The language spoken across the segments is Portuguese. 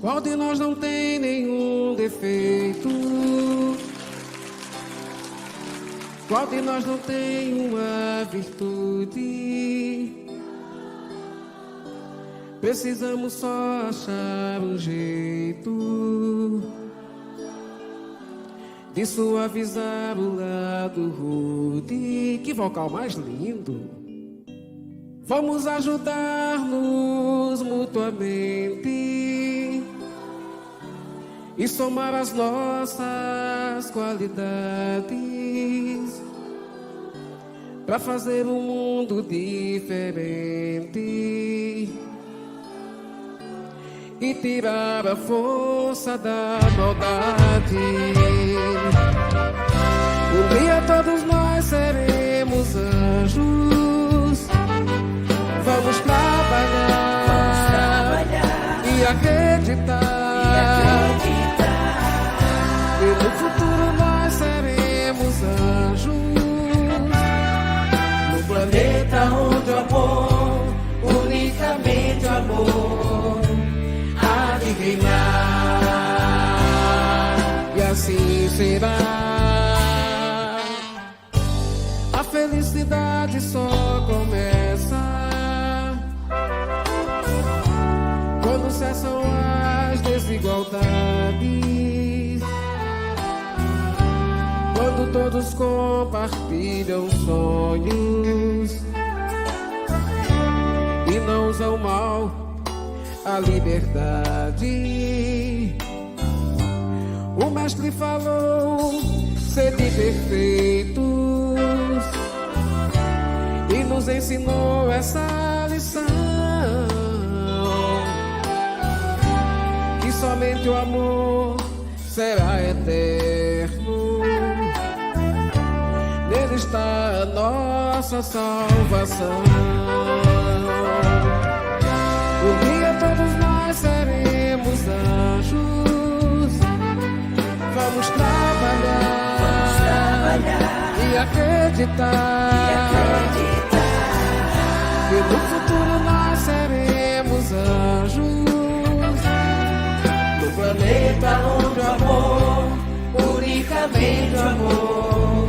Qual de nós não tem nenhum defeito? Qual de nós não tem uma virtude? Precisamos só achar um jeito de suavizar o lado rude. Que vocal mais lindo! Vamos ajudar-nos mutuamente e somar as nossas qualidades para fazer um mundo diferente e tirar a força da maldade. Um dia todos nós seremos anjos. Vamos trabalhar e acreditar. E no futuro nós seremos anjos. No planeta onde o amor, unicamente o amor, há de reinar. E assim será. A felicidade só começa quando cessam as desigualdades, quando todos compartilham sonhos e não usam mal a liberdade. O mestre falou: sede perfeitos, e nos ensinou essa lição, que somente o amor será eterno. Nele está a nossa salvação. Um dia todos nós seremos anjos. Vamos trabalhar e acreditar. E no futuro nós seremos anjos. No planeta onde o amor, unicamente o amor,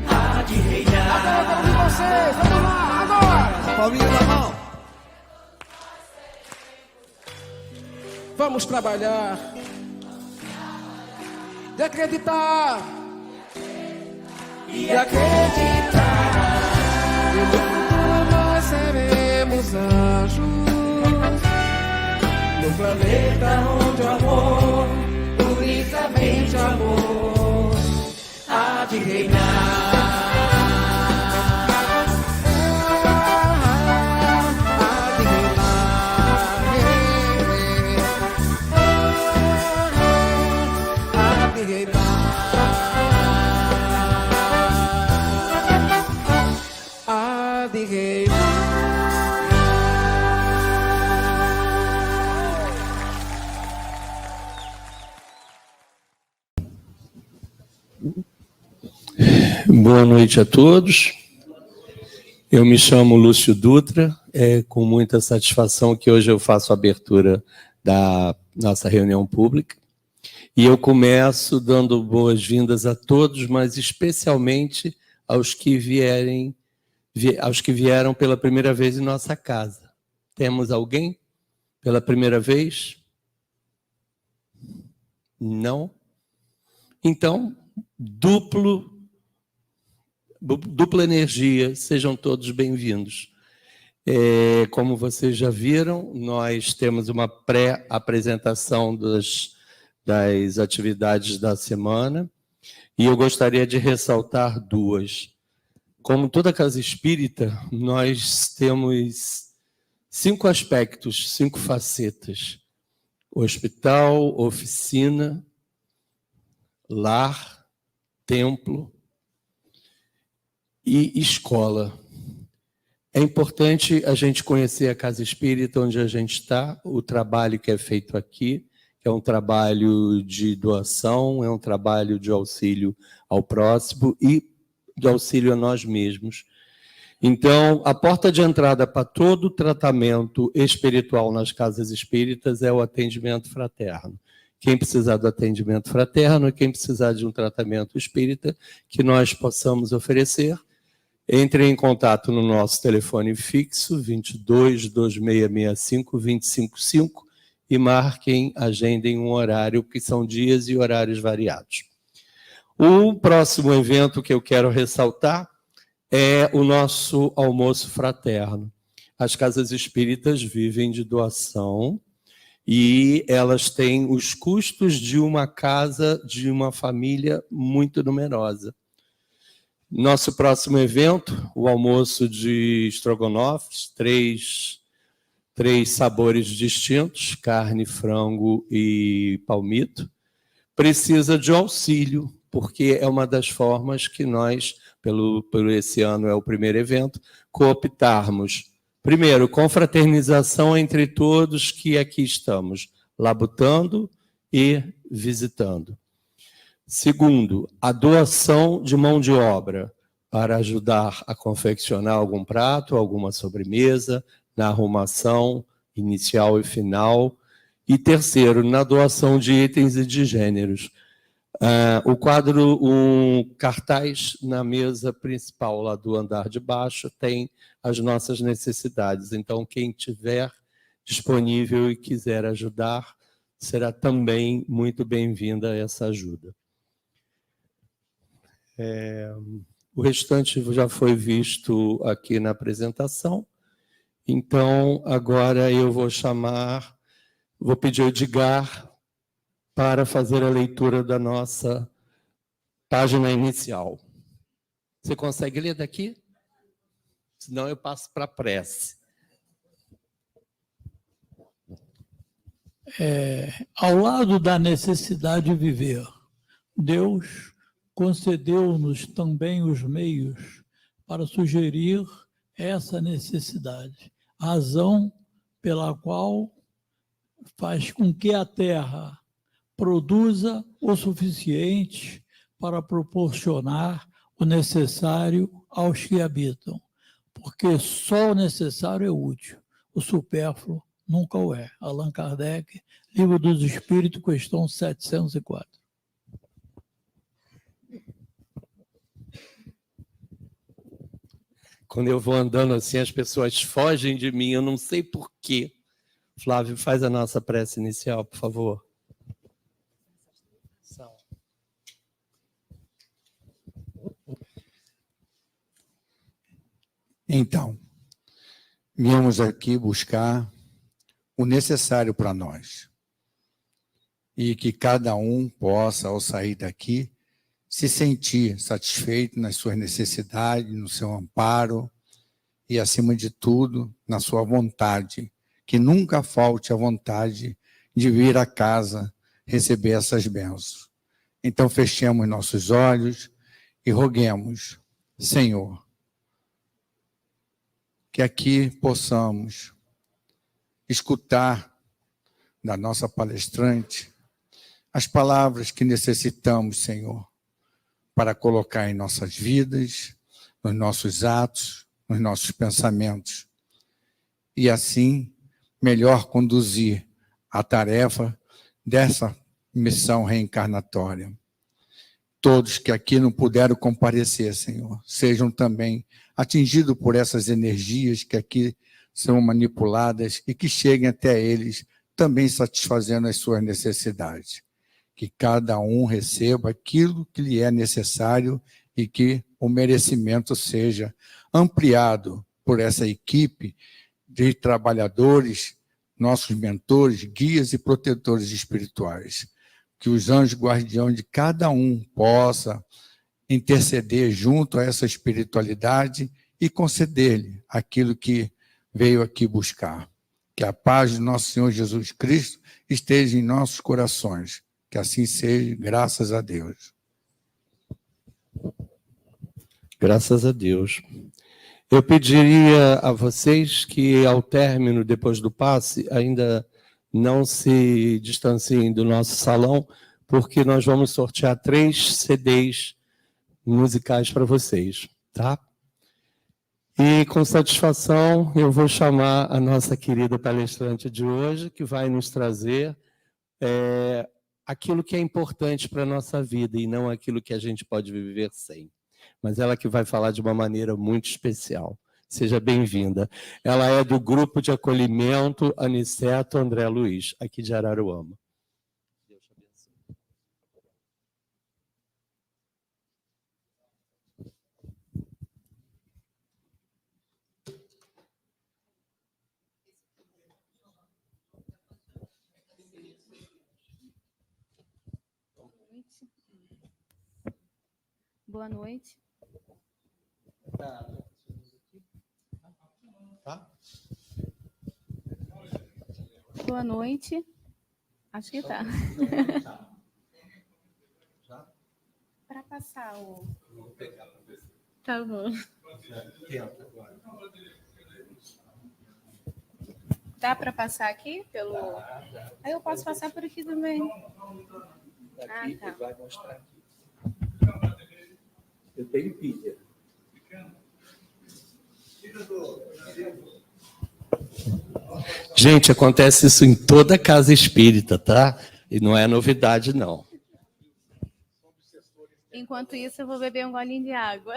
há de reinar. Agora eu quero vocês, vamos lá, agora! Palminha na mão. Vamos trabalhar de acreditar e acreditar. E no futuro nós seremos anjos. No planeta onde o amor, unicamente o amor, há de reinar. Boa noite a todos. Eu me chamo Lúcio Dutra. É com muita satisfação que hoje eu faço a abertura da nossa reunião pública. E eu começo dando boas-vindas a todos, mas especialmente aos que vieram pela primeira vez em nossa casa. Temos alguém pela primeira vez? Não? Então, dupla energia, sejam todos bem-vindos. Como vocês já viram, nós temos uma pré-apresentação das atividades da semana, e eu gostaria de ressaltar duas. Como toda casa espírita, nós temos 5 aspectos, 5 facetas: hospital, oficina, lar, templo e escola. É importante a gente conhecer a casa espírita onde a gente está, o trabalho que é feito aqui, que é um trabalho de doação, é um trabalho de auxílio ao próximo e de auxílio a nós mesmos. Então, a porta de entrada para todo tratamento espiritual nas casas espíritas é o atendimento fraterno. Quem precisar do atendimento fraterno, quem precisar de um tratamento espírita que nós possamos oferecer, entre em contato no nosso telefone fixo, 22-2665-255, e marquem, agendem um horário, que são dias e horários variados. O próximo evento que eu quero ressaltar é o nosso almoço fraterno. As casas espíritas vivem de doação e elas têm os custos de uma casa, de uma família muito numerosa. Nosso próximo evento, o almoço de estrogonofes, três sabores distintos, carne, frango e palmito, precisa de auxílio, porque é uma das formas que nós, pelo esse ano é o primeiro evento, cooptarmos, primeiro, confraternização entre todos que aqui estamos, labutando e visitando. Segundo, a doação de mão de obra para ajudar a confeccionar algum prato, alguma sobremesa, na arrumação inicial e final. E terceiro, na doação de itens e de gêneros. O quadro, um cartaz na mesa principal lá do andar de baixo tem as nossas necessidades. Então, quem tiver disponível e quiser ajudar, será também muito bem-vinda essa ajuda. O restante já foi visto aqui na apresentação. Então, agora eu vou pedir ao Edgar para fazer a leitura da nossa página inicial. Você consegue ler daqui? Senão eu passo para a prece. Ao lado da necessidade de viver, Deus concedeu-nos também os meios para sugerir essa necessidade, razão pela qual faz com que a Terra produza o suficiente para proporcionar o necessário aos que habitam, porque só o necessário é útil, o supérfluo nunca o é. Allan Kardec, Livro dos Espíritos, questão 704. Quando eu vou andando assim, as pessoas fogem de mim, eu não sei por quê. Flávio, faz a nossa prece inicial, por favor. Então, viemos aqui buscar o necessário para nós. E que cada um possa, ao sair daqui, se sentir satisfeito nas suas necessidades, no seu amparo e, acima de tudo, na sua vontade. Que nunca falte a vontade de vir a casa receber essas bênçãos. Então, fechemos nossos olhos e roguemos, Senhor, que aqui possamos escutar da nossa palestrante as palavras que necessitamos, Senhor, para colocar em nossas vidas, nos nossos atos, nos nossos pensamentos. E assim, melhor conduzir a tarefa dessa missão reencarnatória. Todos que aqui não puderam comparecer, Senhor, sejam também atingidos por essas energias que aqui são manipuladas e que cheguem até eles, também satisfazendo as suas necessidades. Que cada um receba aquilo que lhe é necessário e que o merecimento seja ampliado por essa equipe de trabalhadores, nossos mentores, guias e protetores espirituais. Que os anjos guardiões de cada um possa interceder junto a essa espiritualidade e conceder-lhe aquilo que veio aqui buscar. Que a paz de nosso Senhor Jesus Cristo esteja em nossos corações. Que assim seja, graças a Deus. Graças a Deus. Eu pediria a vocês que, ao término, depois do passe, ainda não se distanciem do nosso salão, porque nós vamos sortear 3 CDs musicais para vocês, tá? E, com satisfação, eu vou chamar a nossa querida palestrante de hoje, que vai nos trazer aquilo que é importante para a nossa vida e não aquilo que a gente pode viver sem. Mas ela que vai falar de uma maneira muito especial. Seja bem-vinda. Ela é do Grupo de Acolhimento Aniceto André Luiz, aqui de Araruama. Deus te abençoe. Boa noite. Tá? Boa noite. Acho que tá. Para passar o... Vou pegar para ver. Tá bom. Tenta agora. Dá para passar aqui pelo... Aí eu posso passar por aqui também. Daqui tá. vai mostrar aqui. Eu tenho pilha. Gente, acontece isso em toda casa espírita, tá? E não é novidade, não. Enquanto isso, eu vou beber um golinho de água.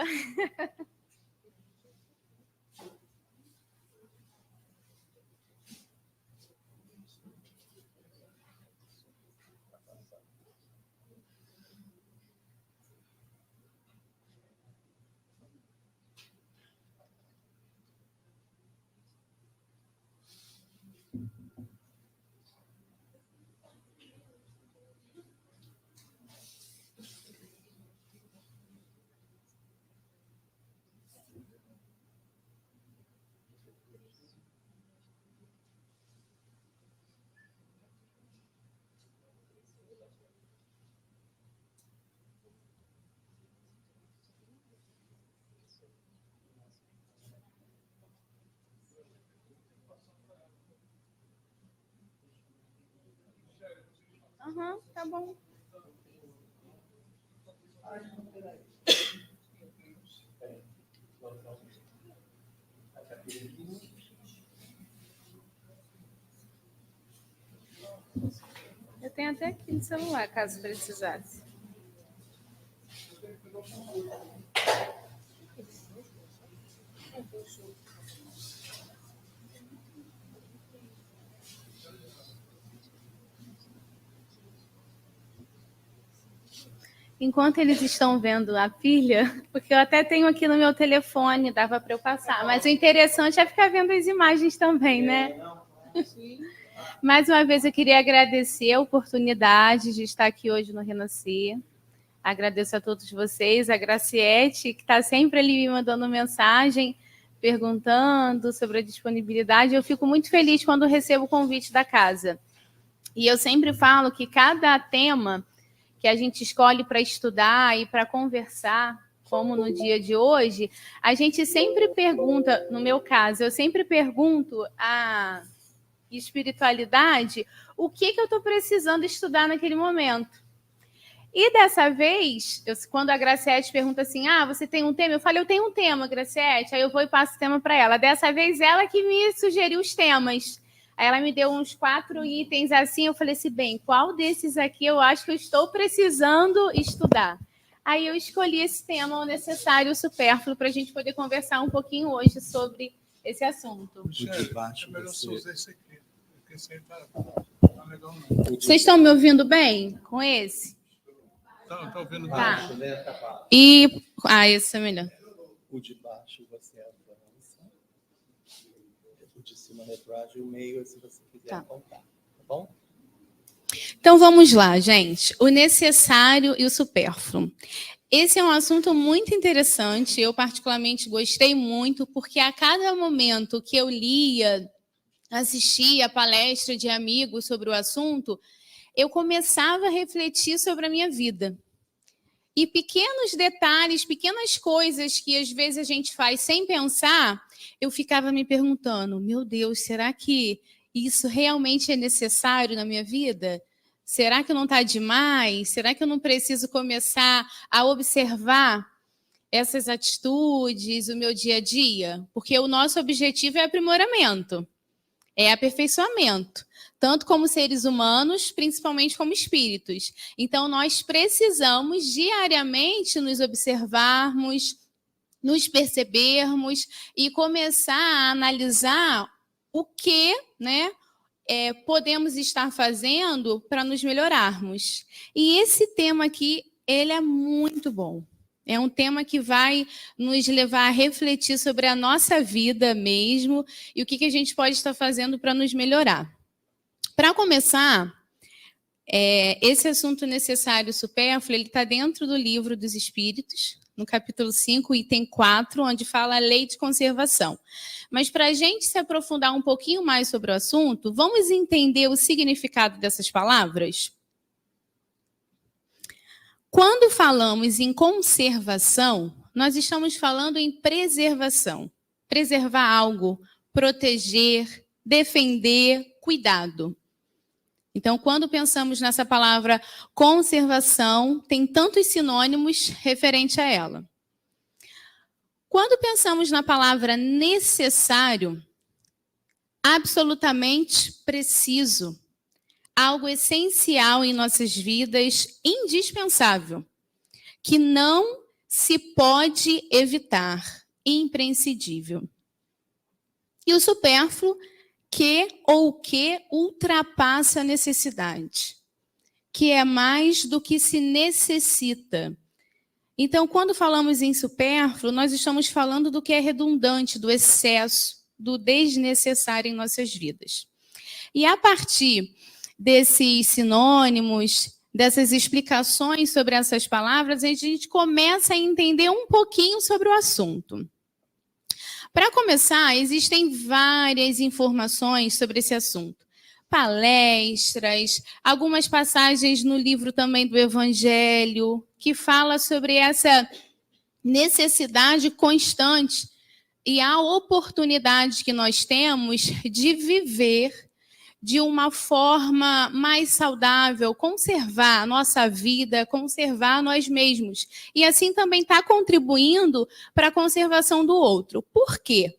Tá bom. Eu tenho até aqui no celular, caso precisasse. Enquanto eles estão vendo a pilha, porque eu até tenho aqui no meu telefone, dava para eu passar, mas o interessante é ficar vendo as imagens também, né? Mais uma vez eu queria agradecer a oportunidade de estar aqui hoje no Renascer. Agradeço a todos vocês, a Graciete, que está sempre ali me mandando mensagem, perguntando sobre a disponibilidade. Eu fico muito feliz quando recebo o convite da casa. E eu sempre falo que cada tema que a gente escolhe para estudar e para conversar, como no dia de hoje, a gente sempre pergunta, no meu caso, eu sempre pergunto a espiritualidade o que eu estou precisando estudar naquele momento. E dessa vez, quando a Graciete pergunta assim, você tem um tema? Eu falei, eu tenho um tema, Graciete. Aí eu vou e passo o tema para ela. Dessa vez, ela que me sugeriu os temas. Aí ela me deu uns 4 itens assim, eu falei assim, bem, qual desses aqui eu acho que eu estou precisando estudar? Aí eu escolhi esse tema, o necessário, o supérfluo, para a gente poder conversar um pouquinho hoje sobre esse assunto. Vocês estão me ouvindo bem com esse? Estou ouvindo baixo, né? E... esse é melhor. O de baixo você avança. O de cima retroage, o meio, se você quiser apontar. Tá bom? Então, vamos lá, gente. O necessário e o supérfluo. Esse é um assunto muito interessante. Eu, particularmente, gostei muito, porque a cada momento que eu lia, assistia a palestra de amigos sobre o assunto, eu começava a refletir sobre a minha vida. E pequenos detalhes, pequenas coisas que às vezes a gente faz sem pensar, eu ficava me perguntando, meu Deus, será que isso realmente é necessário na minha vida? Será que não está demais? Será que eu não preciso começar a observar essas atitudes, o meu dia a dia? Porque o nosso objetivo é aprimoramento, é aperfeiçoamento, tanto como seres humanos, principalmente como espíritos. Então, nós precisamos diariamente nos observarmos, nos percebermos e começar a analisar o que, né, podemos estar fazendo para nos melhorarmos. E esse tema aqui, ele é muito bom. É um tema que vai nos levar a refletir sobre a nossa vida mesmo e o que a gente pode estar fazendo para nos melhorar. Para começar, esse assunto necessário e supérfluo, ele está dentro do Livro dos Espíritos, no capítulo 5, item 4, onde fala a lei de conservação. Mas para a gente se aprofundar um pouquinho mais sobre o assunto, vamos entender o significado dessas palavras? Quando falamos em conservação, nós estamos falando em preservação. Preservar algo, proteger, defender, cuidado. Então, quando pensamos nessa palavra conservação, tem tantos sinônimos referente a ela. Quando pensamos na palavra necessário, absolutamente preciso, algo essencial em nossas vidas, indispensável, que não se pode evitar, imprescindível. E o supérfluo, que ultrapassa a necessidade, que é mais do que se necessita. Então, quando falamos em supérfluo, nós estamos falando do que é redundante, do excesso, do desnecessário em nossas vidas. E a partir desses sinônimos, dessas explicações sobre essas palavras, a gente começa a entender um pouquinho sobre o assunto. Para começar, existem várias informações sobre esse assunto. Palestras, algumas passagens no livro também do Evangelho, que fala sobre essa necessidade constante e a oportunidade que nós temos de viver de uma forma mais saudável, conservar a nossa vida, conservar nós mesmos. E assim também está contribuindo para a conservação do outro. Por quê?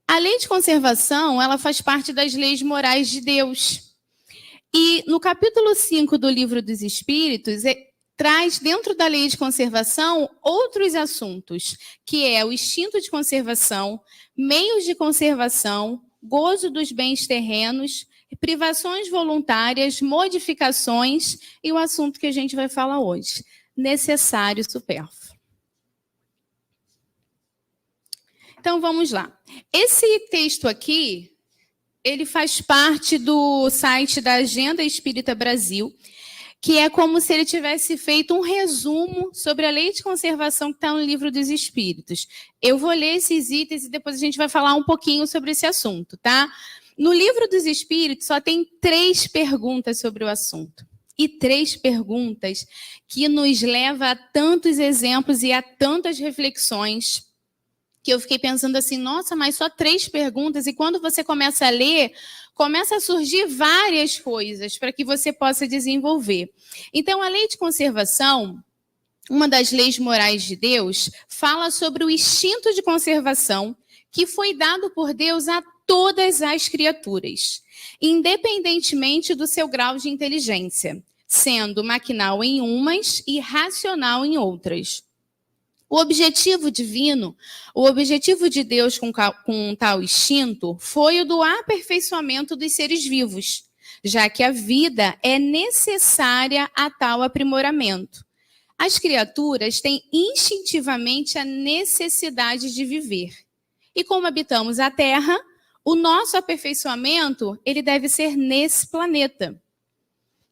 A lei de conservação, ela faz parte das leis morais de Deus. E no capítulo 5 do Livro dos Espíritos, traz dentro da lei de conservação outros assuntos, que é o instinto de conservação, meios de conservação, gozo dos bens terrenos, privações voluntárias, modificações e o assunto que a gente vai falar hoje, necessário e supérfluo. Então, vamos lá. Esse texto aqui, ele faz parte do site da Agenda Espírita Brasil, que é como se ele tivesse feito um resumo sobre a lei de conservação que está no Livro dos Espíritos. Eu vou ler esses itens e depois a gente vai falar um pouquinho sobre esse assunto, tá? No Livro dos Espíritos só tem 3 perguntas sobre o assunto. E 3 perguntas que nos levam a tantos exemplos e a tantas reflexões que eu fiquei pensando assim, nossa, mas só 3 perguntas. E quando você começa a ler, começa a surgir várias coisas para que você possa desenvolver. Então, a lei de conservação, uma das leis morais de Deus, fala sobre o instinto de conservação que foi dado por Deus a todas as criaturas, independentemente do seu grau de inteligência, sendo maquinal em umas e racional em outras. O objetivo divino, o objetivo de Deus com tal instinto foi o do aperfeiçoamento dos seres vivos, já que a vida é necessária a tal aprimoramento. As criaturas têm instintivamente a necessidade de viver. E como habitamos a Terra, o nosso aperfeiçoamento, ele deve ser nesse planeta.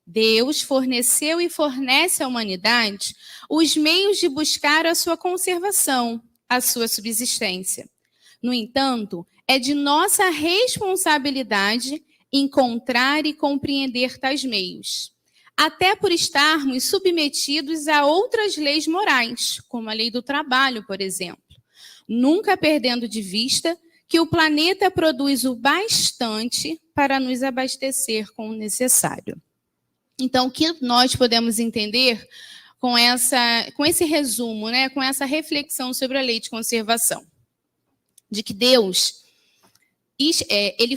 Deus forneceu e fornece à humanidade os meios de buscar a sua conservação, a sua subsistência. No entanto, é de nossa responsabilidade encontrar e compreender tais meios, até por estarmos submetidos a outras leis morais, como a lei do trabalho, por exemplo, nunca perdendo de vista que o planeta produz o bastante para nos abastecer com o necessário. Então, o que nós podemos entender com esse resumo, né, com essa reflexão sobre a lei de conservação. De que Deus, ele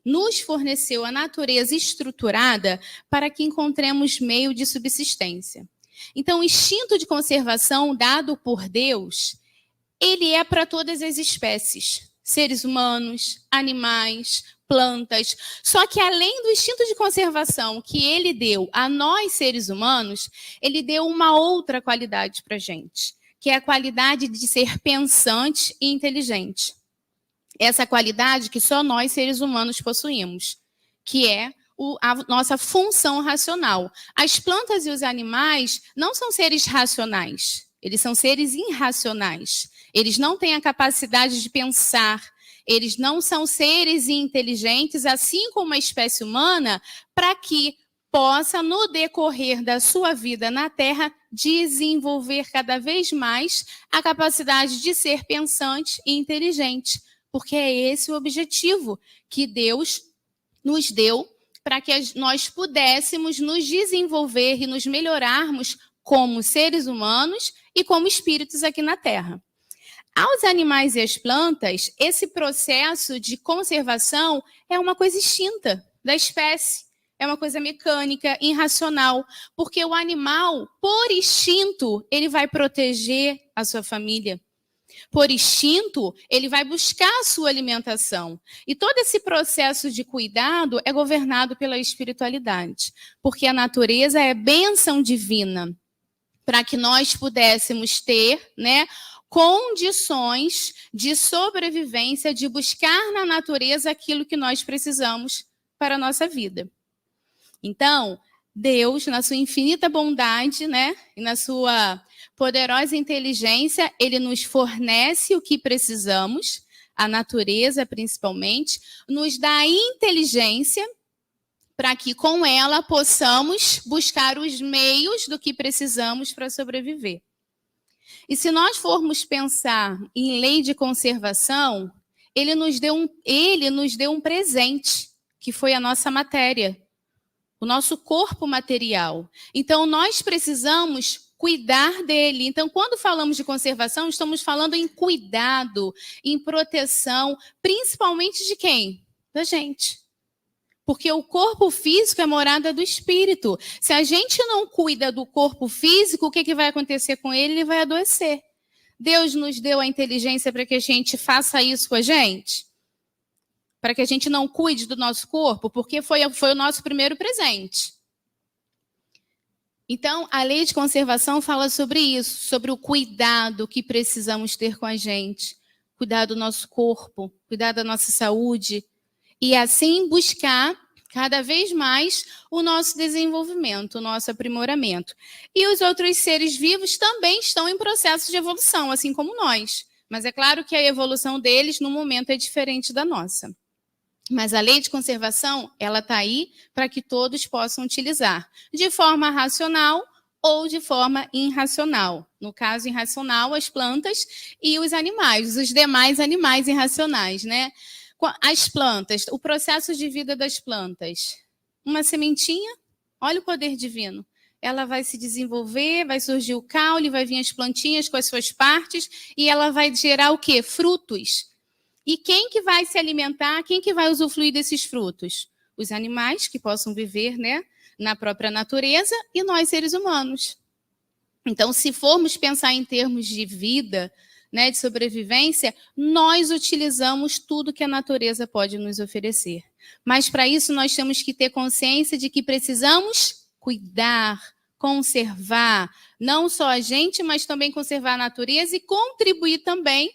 nos forneceu a natureza estruturada para que encontremos meio de subsistência. Então, o instinto de conservação dado por Deus, ele é para todas as espécies, seres humanos, animais, plantas. Só que além do instinto de conservação que ele deu a nós, seres humanos, ele deu uma outra qualidade para a gente, que é a qualidade de ser pensante e inteligente. Essa qualidade que só nós, seres humanos, possuímos, que é a nossa função racional. As plantas e os animais não são seres racionais, eles são seres irracionais. Eles não têm a capacidade de pensar, eles não são seres inteligentes, assim como a espécie humana, para que possa, no decorrer da sua vida na Terra, desenvolver cada vez mais a capacidade de ser pensante e inteligente. Porque é esse o objetivo que Deus nos deu para que nós pudéssemos nos desenvolver e nos melhorarmos como seres humanos e como espíritos aqui na Terra. Aos animais e às plantas, esse processo de conservação é uma coisa extinta da espécie, é uma coisa mecânica, irracional, porque o animal, por instinto, ele vai proteger a sua família. Por instinto, ele vai buscar a sua alimentação. E todo esse processo de cuidado é governado pela espiritualidade, porque a natureza é bênção divina, para que nós pudéssemos ter, né, condições de sobrevivência, de buscar na natureza aquilo que nós precisamos para a nossa vida. Então, Deus, na sua infinita bondade, né, e na sua poderosa inteligência, ele nos fornece o que precisamos, a natureza principalmente, nos dá a inteligência para que com ela possamos buscar os meios do que precisamos para sobreviver. E se nós formos pensar em lei de conservação, ele nos deu um presente, que foi a nossa matéria, o nosso corpo material. Então, nós precisamos cuidar dele. Então, quando falamos de conservação, estamos falando em cuidado, em proteção, principalmente de quem? Da gente. Porque o corpo físico é morada do espírito. Se a gente não cuida do corpo físico, o que vai acontecer com ele? Ele vai adoecer. Deus nos deu a inteligência para que a gente faça isso com a gente? Para que a gente não cuide do nosso corpo? Porque foi o nosso primeiro presente. Então, a lei de conservação fala sobre isso, sobre o cuidado que precisamos ter com a gente. Cuidar do nosso corpo, cuidar da nossa saúde. E assim buscar cada vez mais o nosso desenvolvimento, o nosso aprimoramento. E os outros seres vivos também estão em processo de evolução, assim como nós. Mas é claro que a evolução deles, no momento, é diferente da nossa. Mas a lei de conservação, ela está aí para que todos possam utilizar, de forma racional ou de forma irracional. No caso, irracional, as plantas e os animais, os demais animais irracionais, né? As plantas, o processo de vida das plantas. Uma sementinha, olha o poder divino. Ela vai se desenvolver, vai surgir o caule, vai vir as plantinhas com as suas partes e ela vai gerar o quê? Frutos. E quem que vai se alimentar, quem que vai usufruir desses frutos? Os animais que possam viver, né, na própria natureza e nós, seres humanos. Então, se formos pensar em termos de vida, né, de sobrevivência, nós utilizamos tudo que a natureza pode nos oferecer. Mas, para isso, nós temos que ter consciência de que precisamos cuidar, conservar, não só a gente, mas também conservar a natureza e contribuir também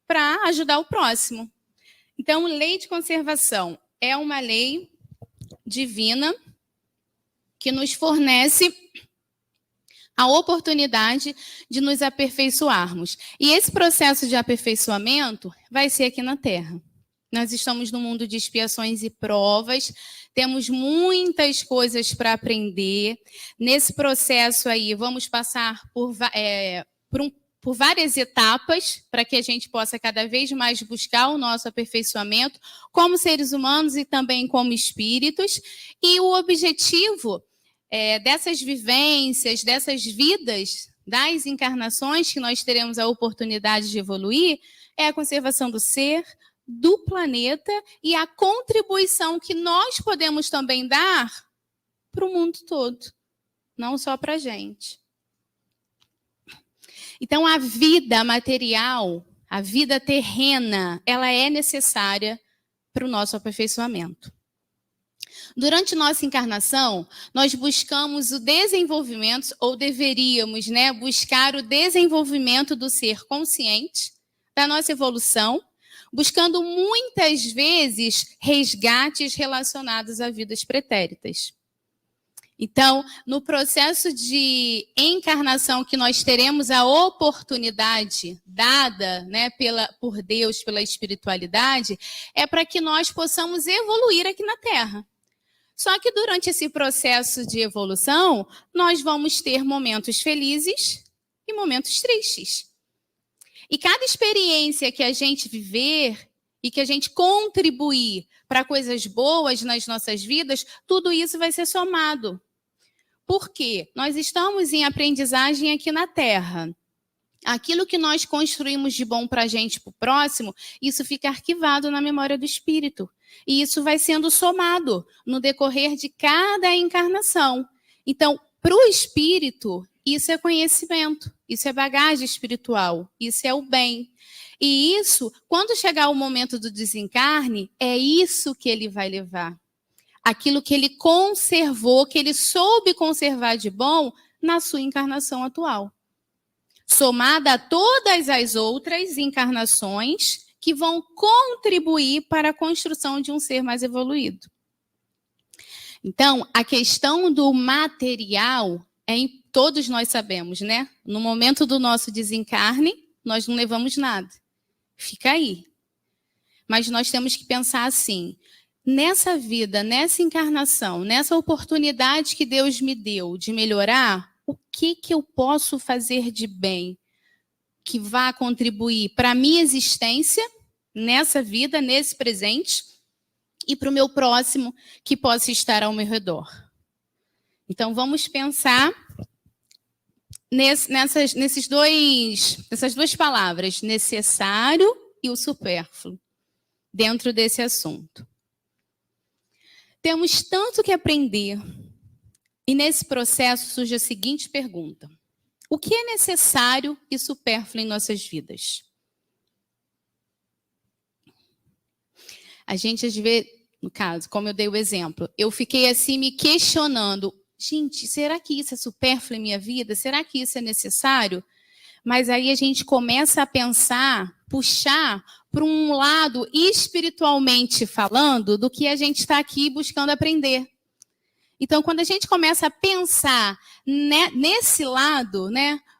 para ajudar o próximo. Então, lei de conservação é uma lei divina que nos fornece a oportunidade de nos aperfeiçoarmos. E esse processo de aperfeiçoamento vai ser aqui na Terra. Nós estamos num mundo de expiações e provas, temos muitas coisas para aprender. Nesse processo aí, vamos passar por várias etapas para que a gente possa cada vez mais buscar o nosso aperfeiçoamento como seres humanos e também como espíritos. E o objetivo dessas vivências, dessas vidas, das encarnações que nós teremos a oportunidade de evoluir, é a conservação do ser, do planeta e a contribuição que nós podemos também dar para o mundo todo, não só para a gente. Então, a vida material, a vida terrena, ela é necessária para o nosso aperfeiçoamento. Durante nossa encarnação, nós buscamos o desenvolvimento, ou deveríamos, buscar o desenvolvimento do ser consciente, da nossa evolução, buscando muitas vezes resgates relacionados a vidas pretéritas. Então, no processo de encarnação que nós teremos a oportunidade dada por Deus, pela espiritualidade, é para que nós possamos evoluir aqui na Terra. Só que durante esse processo de evolução, nós vamos ter momentos felizes e momentos tristes. E cada experiência que a gente viver e que a gente contribuir para coisas boas nas nossas vidas, tudo isso vai ser somado. Por quê? Nós estamos em aprendizagem aqui na Terra. Aquilo que nós construímos de bom para a gente, para o próximo, isso fica arquivado na memória do espírito. E isso vai sendo somado no decorrer de cada encarnação. Então, para o espírito, isso é conhecimento, isso é bagagem espiritual, isso é o bem. E isso, quando chegar o momento do desencarne, é isso que ele vai levar. Aquilo que ele conservou, que ele soube conservar de bom na sua encarnação atual. Somada a todas as outras encarnações que vão contribuir para a construção de um ser mais evoluído. Então, a questão do material, todos nós sabemos, No momento do nosso desencarne, nós não levamos nada. Fica aí. Mas nós temos que pensar assim, nessa vida, nessa encarnação, nessa oportunidade que Deus me deu de melhorar, o que eu posso fazer de bem que vá contribuir para a minha existência nessa vida, nesse presente, e para o meu próximo que possa estar ao meu redor. Então, vamos pensar nessas duas palavras, necessário e o supérfluo, dentro desse assunto. Temos tanto que aprender, e nesse processo surge a seguinte pergunta: o que é necessário e supérfluo em nossas vidas? A gente, às vezes, no caso, como eu dei o exemplo, eu fiquei assim me questionando, gente, será que isso é supérfluo em minha vida? Será que isso é necessário? Mas aí a gente começa a pensar, puxar para um lado espiritualmente falando do que a gente está aqui buscando aprender. Então, quando a gente começa a pensar nesse lado,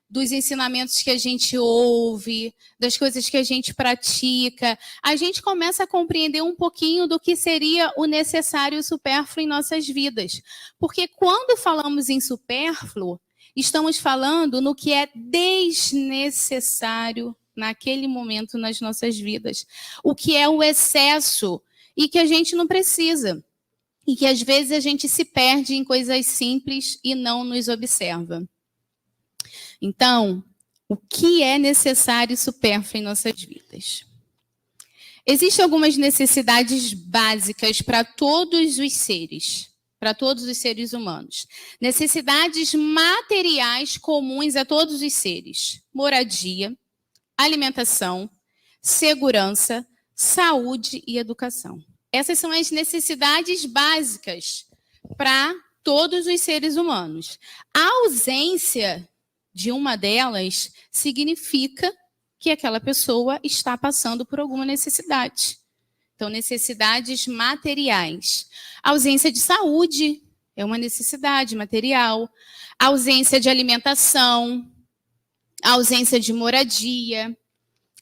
dos ensinamentos que a gente ouve, das coisas que a gente pratica, a gente começa a compreender um pouquinho do que seria o necessário e o supérfluo em nossas vidas. Porque quando falamos em supérfluo, estamos falando no que é desnecessário naquele momento nas nossas vidas. O que é o excesso e que a gente não precisa. E que às vezes a gente se perde em coisas simples e não nos observa. Então, o que é necessário e supérfluo em nossas vidas? Existem algumas necessidades básicas para todos os seres humanos. Necessidades materiais comuns a todos os seres. Moradia, alimentação, segurança, saúde e educação. Essas são as necessidades básicas para todos os seres humanos. A ausência de uma delas significa que aquela pessoa está passando por alguma necessidade. Então, necessidades materiais. A ausência de saúde é uma necessidade material. A ausência de alimentação, a ausência de moradia,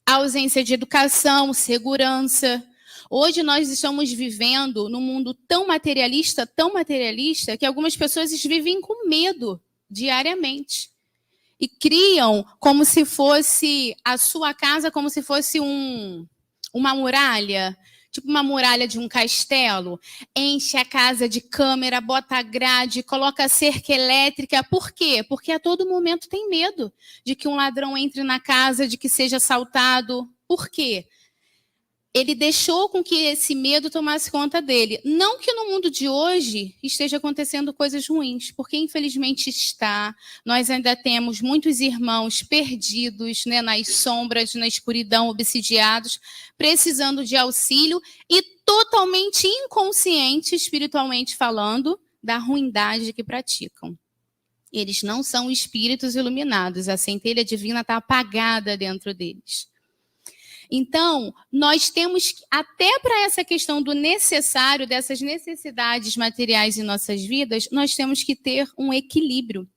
a ausência de educação, segurança. Hoje nós estamos vivendo num mundo tão materialista, que algumas pessoas vivem com medo diariamente. E criam como se fosse a sua casa, como se fosse uma muralha, tipo uma muralha de um castelo, enche a casa de câmera, bota grade, coloca cerca elétrica. Por quê? Porque a todo momento tem medo de que um ladrão entre na casa, de que seja assaltado. Por quê? Ele deixou com que esse medo tomasse conta dele. Não que no mundo de hoje esteja acontecendo coisas ruins, porque infelizmente está. Nós ainda temos muitos irmãos perdidos, né, nas sombras, na escuridão, obsidiados, precisando de auxílio e totalmente inconscientes, espiritualmente falando, da ruindade que praticam. Eles não são espíritos iluminados, a centelha divina está apagada dentro deles. Então, nós temos, até para essa questão do necessário, dessas necessidades materiais em nossas vidas, nós temos que ter um equilíbrio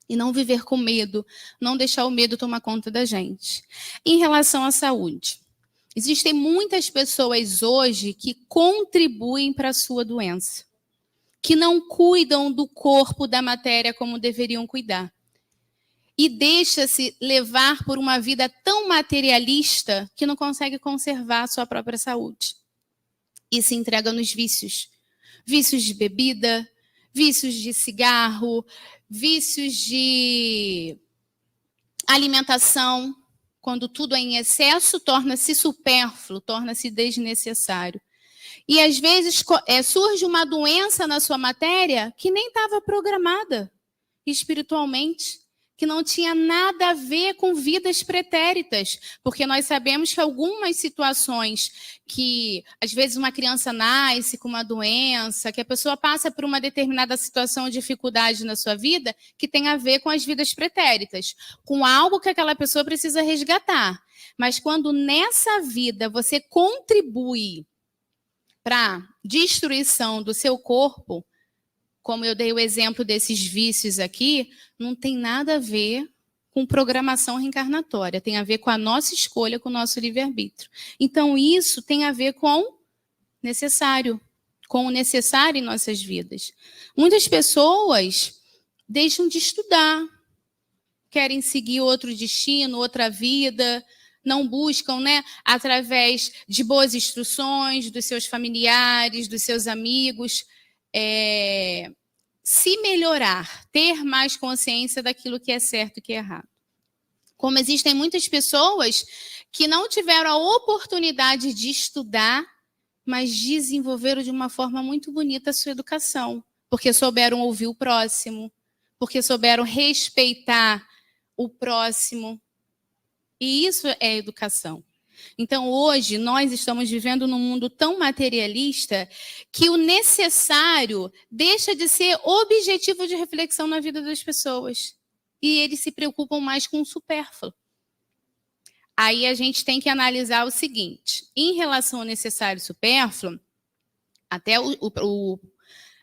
e não viver com medo, não deixar o medo tomar conta da gente. Em relação à saúde, existem muitas pessoas hoje que contribuem para a sua doença, que não cuidam do corpo, da matéria como deveriam cuidar. E deixa-se levar por uma vida tão materialista que não consegue conservar a sua própria saúde. E se entrega nos vícios. Vícios de bebida, vícios de cigarro, vícios de alimentação. Quando tudo é em excesso, torna-se supérfluo, torna-se desnecessário. E às vezes surge uma doença na sua matéria que nem estava programada espiritualmente, que não tinha nada a ver com vidas pretéritas, porque nós sabemos que algumas situações que, às vezes, uma criança nasce com uma doença, que a pessoa passa por uma determinada situação ou dificuldade na sua vida, que tem a ver com as vidas pretéritas, com algo que aquela pessoa precisa resgatar. Mas quando nessa vida você contribui para a destruição do seu corpo, como eu dei o exemplo desses vícios aqui, não tem nada a ver com programação reencarnatória, tem a ver com a nossa escolha, com o nosso livre-arbítrio. Então, isso tem a ver com o necessário em nossas vidas. Muitas pessoas deixam de estudar, querem seguir outro destino, outra vida, não buscam, né, através de boas instruções dos seus familiares, dos seus amigos, se melhorar, ter mais consciência daquilo que é certo e que é errado. Como existem muitas pessoas que não tiveram a oportunidade de estudar, mas desenvolveram de uma forma muito bonita a sua educação, porque souberam ouvir o próximo, porque souberam respeitar o próximo. E isso é educação. Então, hoje, nós estamos vivendo num mundo tão materialista que o necessário deixa de ser objetivo de reflexão na vida das pessoas. E eles se preocupam mais com o supérfluo. Aí a gente tem que analisar o seguinte. Em relação ao necessário e supérfluo, até o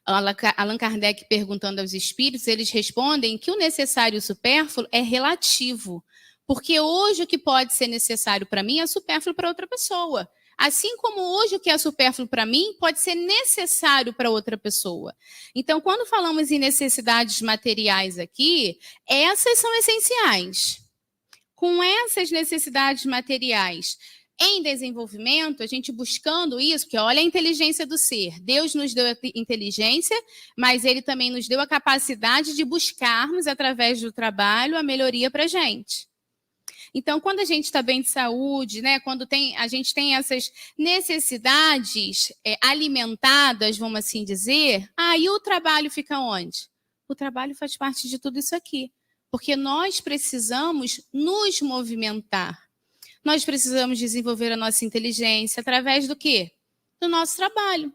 Allan Kardec perguntando aos espíritos, eles respondem que o necessário e o supérfluo é relativo. Porque hoje o que pode ser necessário para mim é supérfluo para outra pessoa. Assim como hoje o que é supérfluo para mim pode ser necessário para outra pessoa. Então, quando falamos em necessidades materiais aqui, essas são essenciais. Com essas necessidades materiais em desenvolvimento, a gente buscando isso, porque olha a inteligência do ser. Deus nos deu a inteligência, mas Ele também nos deu a capacidade de buscarmos, através do trabalho, a melhoria para a gente. Então, quando a gente está bem de saúde, né, quando a gente tem essas necessidades alimentadas, vamos assim dizer, aí o trabalho fica onde? O trabalho faz parte de tudo isso aqui. Porque nós precisamos nos movimentar. Nós precisamos desenvolver a nossa inteligência através do quê? Do nosso trabalho.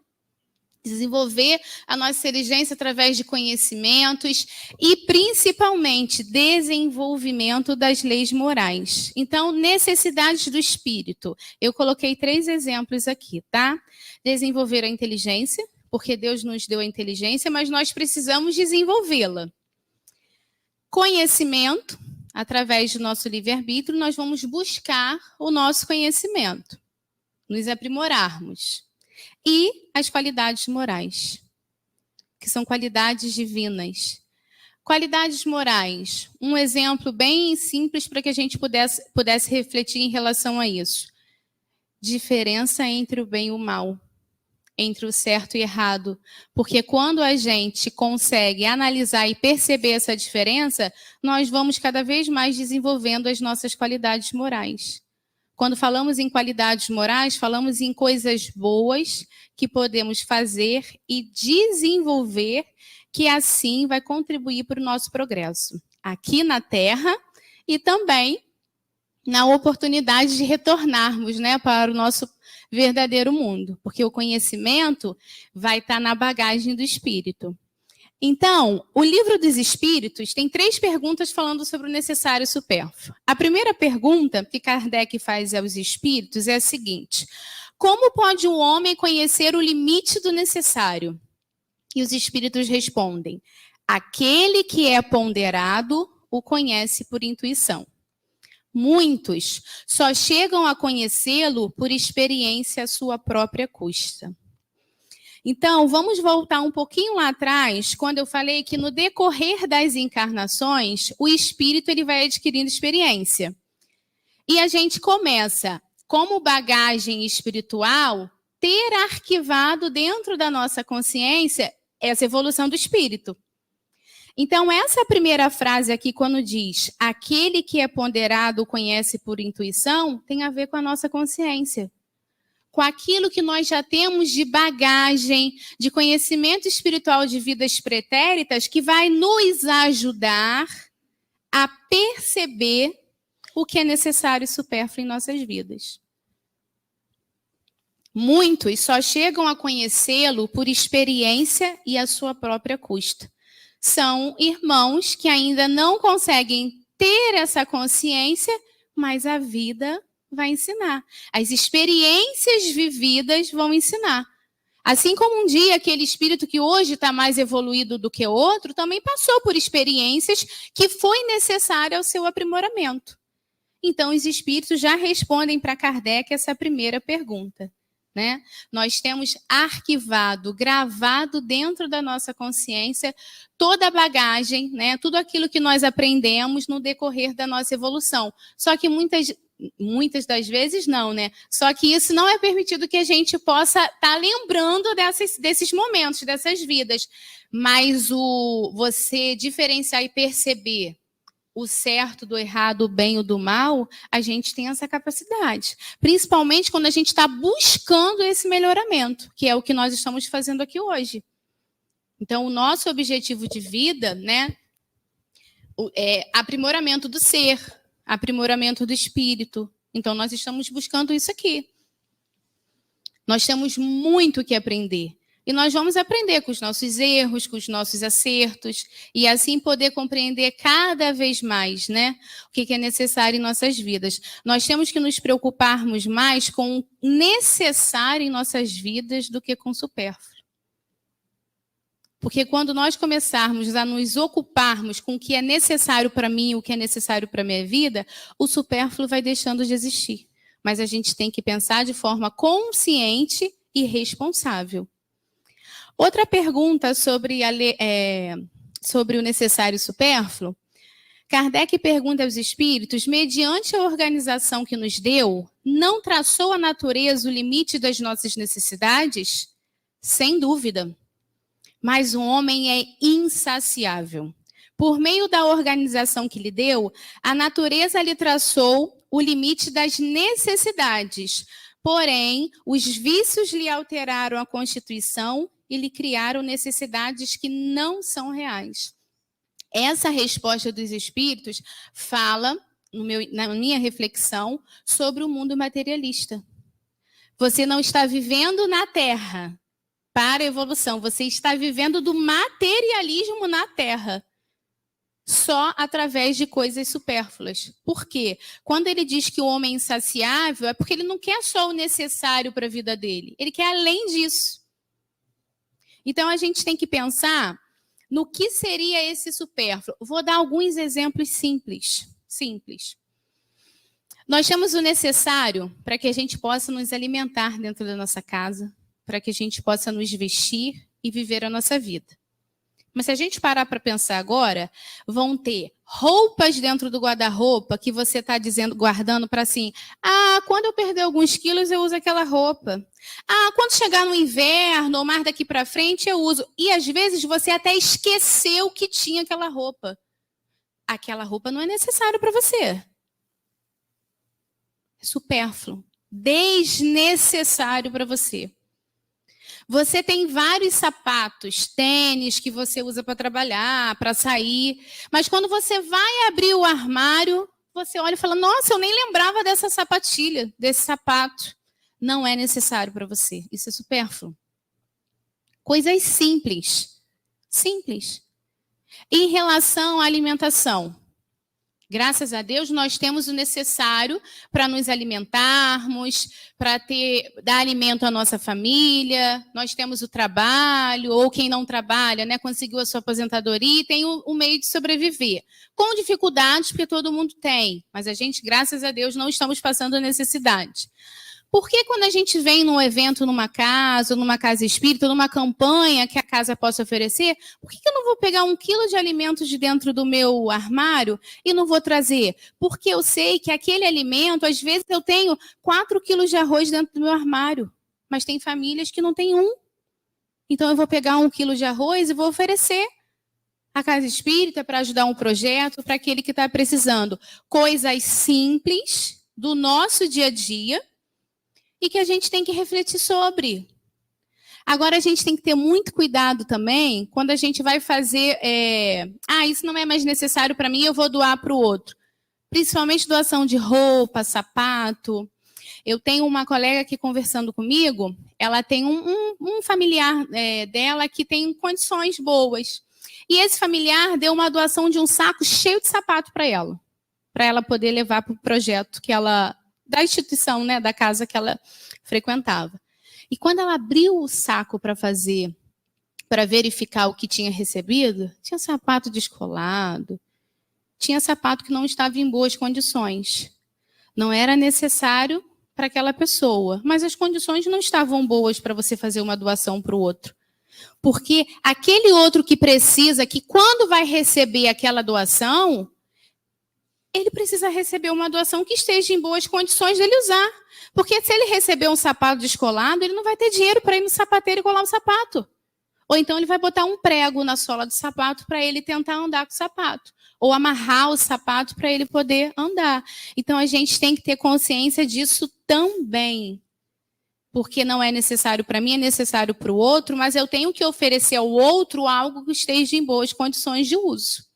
Desenvolver a nossa inteligência através de conhecimentos e, principalmente, desenvolvimento das leis morais. Então, necessidades do espírito. Eu coloquei 3 exemplos aqui, tá? Desenvolver a inteligência, porque Deus nos deu a inteligência, mas nós precisamos desenvolvê-la. Conhecimento, através do nosso livre-arbítrio, nós vamos buscar o nosso conhecimento, nos aprimorarmos. E as qualidades morais, que são qualidades divinas. Qualidades morais, um exemplo bem simples para que a gente pudesse refletir em relação a isso. diferença entre o bem e o mal, entre o certo e errado. Porque quando a gente consegue analisar e perceber essa diferença, nós vamos cada vez mais desenvolvendo as nossas qualidades morais. Quando falamos em qualidades morais, falamos em coisas boas que podemos fazer e desenvolver, que assim vai contribuir para o nosso progresso, aqui na Terra e também na oportunidade de retornarmos, né, para o nosso verdadeiro mundo, porque o conhecimento vai estar na bagagem do espírito. Então, o Livro dos Espíritos tem 3 perguntas falando sobre o necessário e supérfluo. A primeira pergunta que Kardec faz aos espíritos é a seguinte: como pode um homem conhecer o limite do necessário? E os espíritos respondem: aquele que é ponderado o conhece por intuição. Muitos só chegam a conhecê-lo por experiência à sua própria custa. Então, vamos voltar um pouquinho lá atrás, quando eu falei que no decorrer das encarnações, o espírito ele vai adquirindo experiência. E a gente começa, como bagagem espiritual, ter arquivado dentro da nossa consciência essa evolução do espírito. Então, essa primeira frase aqui, quando diz aquele que é ponderado conhece por intuição, tem a ver com a nossa consciência. Com aquilo que nós já temos de bagagem, de conhecimento espiritual de vidas pretéritas, que vai nos ajudar a perceber o que é necessário e supérfluo em nossas vidas. Muitos só chegam a conhecê-lo por experiência e à sua própria custa. São irmãos que ainda não conseguem ter essa consciência, mas a vida vai ensinar. As experiências vividas vão ensinar. Assim como um dia aquele espírito que hoje está mais evoluído do que outro, também passou por experiências que foi necessária ao seu aprimoramento. Então, os espíritos já respondem para Kardec essa primeira pergunta. Né? Nós temos arquivado, gravado dentro da nossa consciência toda a bagagem, né? Tudo aquilo que nós aprendemos no decorrer da nossa evolução. Só que muitas das vezes não, né? Só que isso não é permitido que a gente possa estar lembrando desses momentos, dessas vidas. Mas você diferenciar e perceber o certo do errado, o bem ou do mal, a gente tem essa capacidade. Principalmente quando a gente está buscando esse melhoramento, que é o que nós estamos fazendo aqui hoje. Então, o nosso objetivo de vida, né, é aprimoramento do ser, aprimoramento do espírito. Então, nós estamos buscando isso aqui. Nós temos muito que aprender. E nós vamos aprender com os nossos erros, com os nossos acertos, e assim poder compreender cada vez mais, né, o que é necessário em nossas vidas. Nós temos que nos preocuparmos mais com o necessário em nossas vidas do que com o supérfluo. Porque quando nós começarmos a nos ocuparmos com o que é necessário para mim, o que é necessário para a minha vida, o supérfluo vai deixando de existir. Mas a gente tem que pensar de forma consciente e responsável. Outra pergunta sobre o necessário e supérfluo. Kardec pergunta aos espíritos, mediante a organização que nos deu, não traçou a natureza o limite das nossas necessidades? Sem dúvida. Mas o homem é insaciável. Por meio da organização que lhe deu, a natureza lhe traçou o limite das necessidades. Porém, os vícios lhe alteraram a constituição e lhe criaram necessidades que não são reais. Essa resposta dos espíritos fala, na minha reflexão, sobre o mundo materialista. Você não está vivendo na Terra para a evolução, você está vivendo do materialismo na Terra, só através de coisas supérfluas. Por quê? Quando ele diz que o homem é insaciável, é porque ele não quer só o necessário para a vida dele, ele quer além disso. Então, a gente tem que pensar no que seria esse supérfluo. Vou dar alguns exemplos simples. Nós temos o necessário para que a gente possa nos alimentar dentro da nossa casa, para que a gente possa nos vestir e viver a nossa vida. Mas se a gente parar para pensar agora, vão ter roupas dentro do guarda-roupa que você está dizendo, guardando para assim, quando eu perder alguns quilos, eu uso aquela roupa. Quando chegar no inverno ou mais daqui para frente, eu uso. E às vezes você até esqueceu que tinha aquela roupa. Aquela roupa não é necessária para você. É supérfluo, desnecessário para você. Você tem vários sapatos, tênis que você usa para trabalhar, para sair, mas quando você vai abrir o armário, você olha e fala, nossa, eu nem lembrava dessa sapatilha, desse sapato. Não é necessário para você, isso é supérfluo. Coisas simples, simples. Em relação à alimentação, graças a Deus, nós temos o necessário para nos alimentarmos, para dar alimento à nossa família. Nós temos o trabalho, ou quem não trabalha, né, conseguiu a sua aposentadoria e tem o meio de sobreviver. Com dificuldades, porque todo mundo tem, mas a gente, graças a Deus, não estamos passando necessidade. Por que quando a gente vem num evento, numa casa espírita, numa campanha que a casa possa oferecer, por que eu não vou pegar 1 quilo de alimentos de dentro do meu armário e não vou trazer? Porque eu sei que aquele alimento, às vezes eu tenho 4 quilos de arroz dentro do meu armário, mas tem famílias que não tem 1. Então eu vou pegar 1 quilo de arroz e vou oferecer à casa espírita para ajudar um projeto, para aquele que está precisando. Coisas simples do nosso dia a dia, e que a gente tem que refletir sobre. Agora, a gente tem que ter muito cuidado também quando a gente vai fazer... isso não é mais necessário para mim, eu vou doar para o outro. Principalmente doação de roupa, sapato. Eu tenho uma colega aqui conversando comigo, ela tem um familiar dela que tem condições boas. E esse familiar deu uma doação de um saco cheio de sapato para ela poder levar para o projeto que ela... da instituição, né, da casa que ela frequentava. E quando ela abriu o saco para verificar o que tinha recebido, tinha sapato descolado, tinha sapato que não estava em boas condições. Não era necessário para aquela pessoa, mas as condições não estavam boas para você fazer uma doação para o outro. Porque aquele outro que precisa, que quando vai receber aquela doação, ele precisa receber uma doação que esteja em boas condições dele usar. Porque se ele receber um sapato descolado, ele não vai ter dinheiro para ir no sapateiro e colar o sapato. Ou então ele vai botar um prego na sola do sapato para ele tentar andar com o sapato. Ou amarrar o sapato para ele poder andar. Então a gente tem que ter consciência disso também. Porque não é necessário para mim, é necessário para o outro, mas eu tenho que oferecer ao outro algo que esteja em boas condições de uso.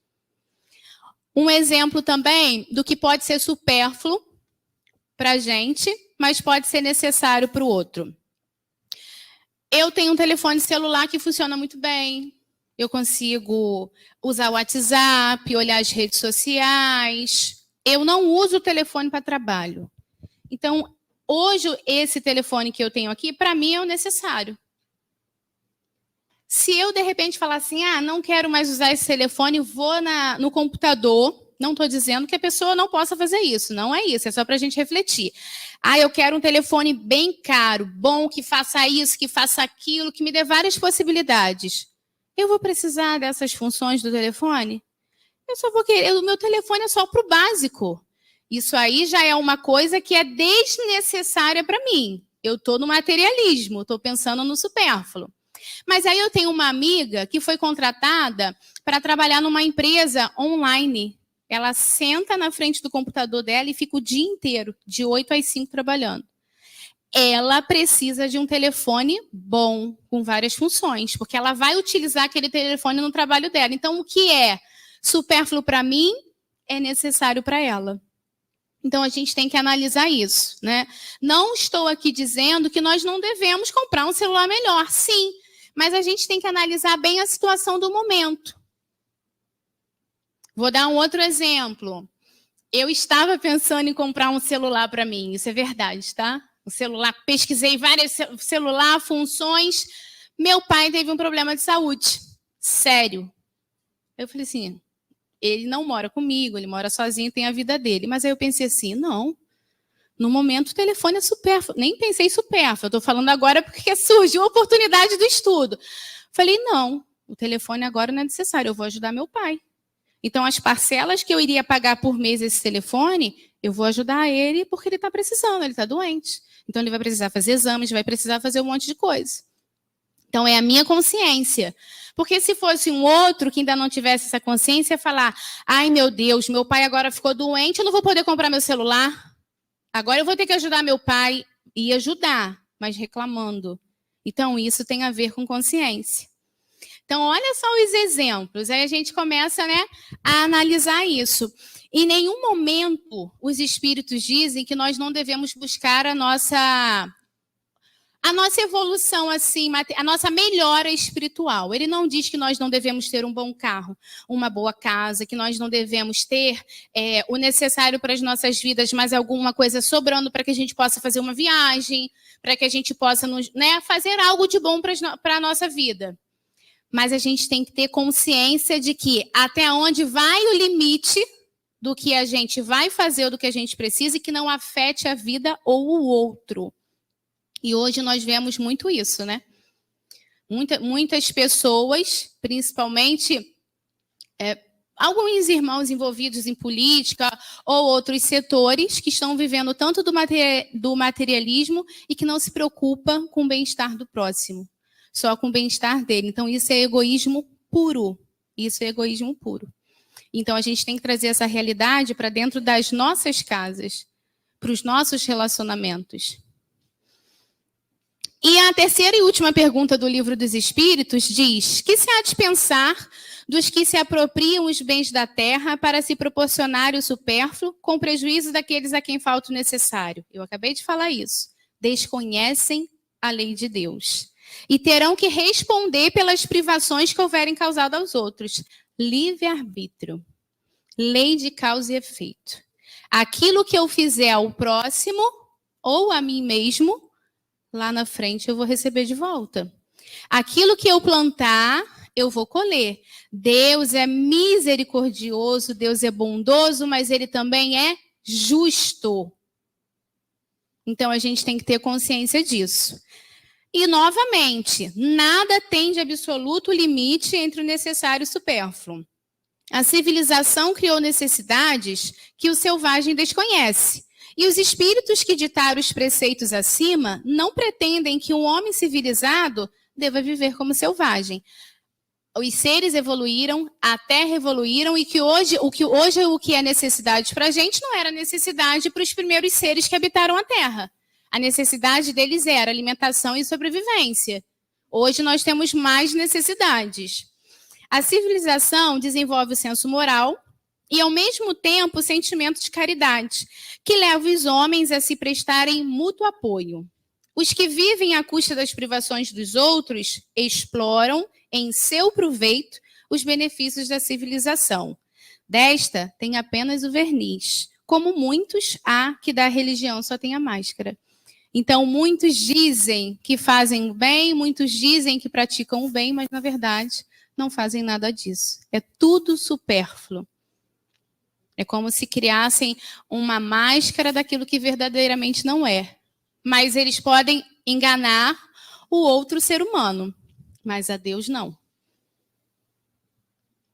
Um exemplo também do que pode ser supérfluo para a gente, mas pode ser necessário para o outro. Eu tenho um telefone celular que funciona muito bem. Eu consigo usar o WhatsApp, olhar as redes sociais. Eu não uso o telefone para trabalho. Então, hoje, esse telefone que eu tenho aqui, para mim, é o necessário. Se eu, de repente, falar assim, não quero mais usar esse telefone, vou no computador, não estou dizendo que a pessoa não possa fazer isso, não é isso, é só para a gente refletir. Eu quero um telefone bem caro, bom, que faça isso, que faça aquilo, que me dê várias possibilidades. Eu vou precisar dessas funções do telefone? Eu só vou querer, o meu telefone é só para o básico. Isso aí já é uma coisa que é desnecessária para mim. Eu estou no materialismo, estou pensando no supérfluo. Mas aí eu tenho uma amiga que foi contratada para trabalhar numa empresa online. Ela senta na frente do computador dela e fica o dia inteiro, de 8 às 5, trabalhando. Ela precisa de um telefone bom, com várias funções, porque ela vai utilizar aquele telefone no trabalho dela. Então, o que é supérfluo para mim é necessário para ela. Então, a gente tem que analisar isso, né? Não estou aqui dizendo que nós não devemos comprar um celular melhor, sim, mas a gente tem que analisar bem a situação do momento. Vou dar um outro exemplo. Eu estava pensando em comprar um celular para mim, isso é verdade, tá? Um celular, pesquisei vários celular, funções. Meu pai teve um problema de saúde, sério. Eu falei assim, ele não mora comigo, ele mora sozinho, tem a vida dele. Mas aí eu pensei assim, não, no momento o telefone é supérfluo. Nem pensei supérfluo, eu estou falando agora porque surgiu a oportunidade do estudo. Falei, não, o telefone agora não é necessário, eu vou ajudar meu pai. Então, as parcelas que eu iria pagar por mês esse telefone, eu vou ajudar ele porque ele está precisando, ele está doente. Então, ele vai precisar fazer exames, vai precisar fazer um monte de coisa. Então, é a minha consciência. Porque se fosse um outro que ainda não tivesse essa consciência, falar, ai, meu Deus, meu pai agora ficou doente, eu não vou poder comprar meu celular. Agora eu vou ter que ajudar meu pai. E ajudar, mas reclamando. Então, isso tem a ver com consciência. Então, olha só os exemplos. Aí a gente começa, né, a analisar isso. Em nenhum momento os espíritos dizem que nós não devemos buscar a nossa evolução, assim, a nossa melhora espiritual. Ele não diz que nós não devemos ter um bom carro, uma boa casa, que nós não devemos ter o necessário para as nossas vidas, mas alguma coisa sobrando para que a gente possa fazer uma viagem, para que a gente possa fazer algo de bom para a nossa vida. Mas a gente tem que ter consciência de que até onde vai o limite do que a gente vai fazer ou do que a gente precisa e que não afete a vida ou o outro. E hoje nós vemos muito isso, né? Muitas pessoas, principalmente alguns irmãos envolvidos em política ou outros setores que estão vivendo tanto do materialismo e que não se preocupa com o bem-estar do próximo, só com o bem-estar dele. Então, isso é egoísmo puro. Isso é egoísmo puro. Então, a gente tem que trazer essa realidade para dentro das nossas casas, para os nossos relacionamentos. E a terceira e última pergunta do Livro dos Espíritos diz: que se há de pensar dos que se apropriam os bens da terra para se proporcionar o supérfluo, com prejuízo daqueles a quem falta o necessário? Eu acabei de falar isso. Desconhecem a lei de Deus. E terão que responder pelas privações que houverem causado aos outros. Livre-arbítrio. Lei de causa e efeito. Aquilo que eu fizer ao próximo ou a mim mesmo, lá na frente eu vou receber de volta. Aquilo que eu plantar, eu vou colher. Deus é misericordioso, Deus é bondoso, mas Ele também é justo. Então, a gente tem que ter consciência disso. E, novamente, nada tem de absoluto limite entre o necessário e o supérfluo. A civilização criou necessidades que o selvagem desconhece. E os espíritos que ditaram os preceitos acima não pretendem que um homem civilizado deva viver como selvagem. Os seres evoluíram, a Terra evoluíram, e que hoje o que é necessidade para a gente não era necessidade para os primeiros seres que habitaram a Terra. A necessidade deles era alimentação e sobrevivência. Hoje nós temos mais necessidades. A civilização desenvolve o senso moral e, ao mesmo tempo, o sentimento de caridade, que leva os homens a se prestarem mútuo apoio. Os que vivem à custa das privações dos outros exploram, em seu proveito, os benefícios da civilização. Desta tem apenas o verniz, como muitos há que da religião só tem a máscara. Então, muitos dizem que fazem o bem, muitos dizem que praticam o bem, mas, na verdade, não fazem nada disso. É tudo supérfluo. É como se criassem uma máscara daquilo que verdadeiramente não é. Mas eles podem enganar o outro ser humano, mas a Deus não.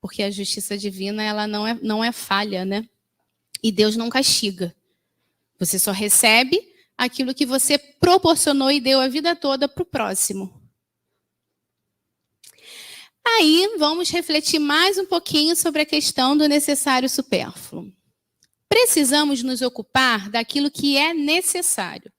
Porque a justiça divina, ela não é falha, né? E Deus não castiga. Você só recebe aquilo que você proporcionou e deu a vida toda para o próximo. Aí, vamos refletir mais um pouquinho sobre a questão do necessário e supérfluo. Precisamos nos ocupar daquilo que é necessário.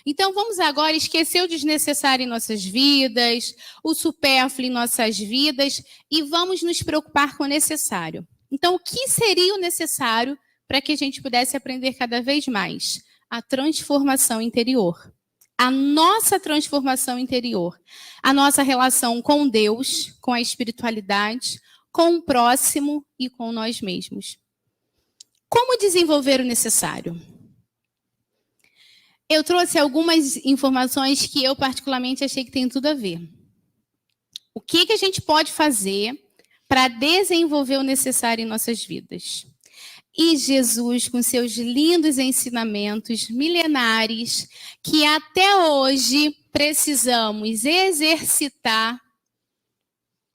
Então, vamos agora esquecer o desnecessário em nossas vidas, o supérfluo em nossas vidas, e vamos nos preocupar com o necessário. Então, o que seria o necessário para que a gente pudesse aprender cada vez mais? A transformação interior. A nossa transformação interior. A nossa relação com Deus, com a espiritualidade, com o próximo e com nós mesmos. Como desenvolver o necessário? Eu trouxe algumas informações que eu particularmente achei que tem tudo a ver. O que a gente pode fazer para desenvolver o necessário em nossas vidas? E Jesus, com seus lindos ensinamentos milenares, que até hoje precisamos exercitar,